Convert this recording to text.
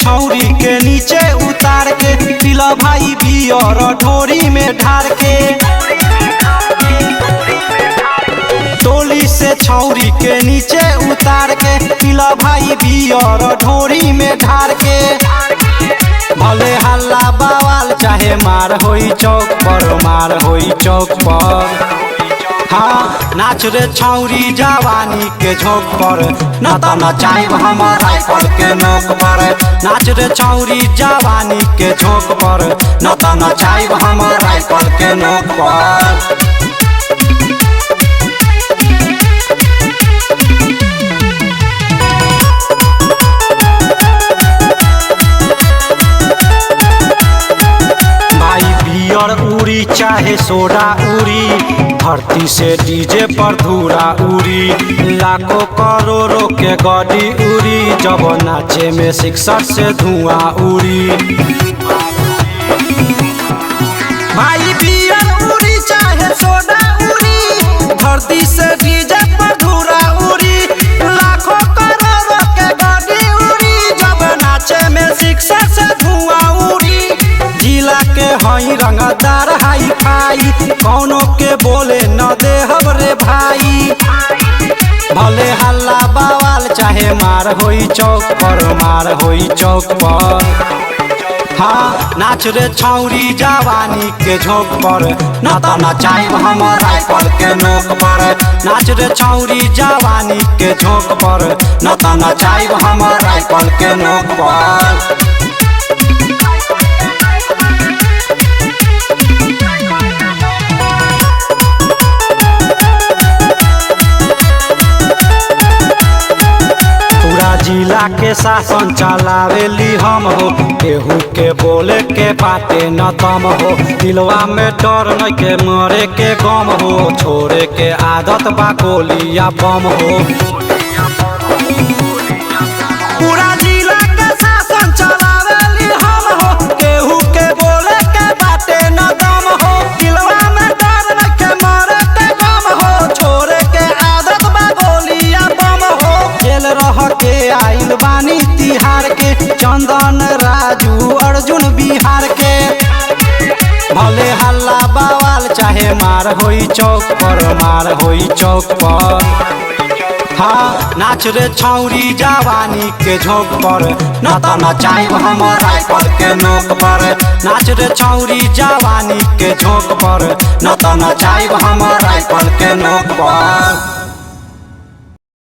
छौरी के नीचे उतार के पिला भाई बियर ढोरी में ढार के। टोली से छौरी के नीचे उतार के पिला भाई बियर ढोरी में ढार के। भले हल्ला बवाल चाहे मार होई चौक पर, मार होई चौक पर। हाँ नाच रे छौरी जवानी के झोंक पर, न त नचाइब हमर राइफल के नोक पर। नाच रे छौरी जवानी के झोंक पर, न त नचाइब हमर राइफल के नोक पर। उड़ी चाहे सोडा उड़ी, धरती से डीजे पर धूरा उड़ी। लाखों करोड़ों के गाड़ी उड़ी, जब नाचे में सिक्सर से धुआं उड़ी। भाई बियर उड़ी चाहे सोडा उड़ी, धरती से डीजे पर धूरा उड़ी। लाखों करोड़ों के गाड़ी उड़ी, जब नाचे में सिक्सर से धुआं उड़ी। जिला के हई रंगदार हाई फाई, कौनो के बोले न दे रे भाई। भले हल्ला बवाल चाहे मार होई चौक पर, मार होई चौक पर। हाँ नाच रे छौरी जवानी के झोंक पर, न त नचाइब हमर राइफल के नोक पर। नाच रे छौरी जवानी के झोंक पर, न त नचाइब हमर राइफल के नोक पर। जिला के शासन चलावेली हम हो, केहू के बोले के बाटे न दम हो। दिलवा में डर न के मरे के गम हो, छोड़े के आदत बा गोली या बम हो। पूरा जिला के शासन चलावेली हम हो, केहू के बोले के बाटे न दम हो। दिलवा में डर न के मरे के गम हो, छोड़े के आदत बा गोली या बम हो। खेल रह के आइल बानी तिहार के, चंदन राजू अर्जुन बिहार के। भले हल्ला बवाल चाहे मार होई चौक पर, मार होई चौक पर। हाँ नाच रे छौरी जवानी के झोंक पर, न त नचाइब हमर राइफल के नोक पर। नाच रे छौरी जवानी के झोंक पर, न त नचाइब हमर राइफल के नोक पर।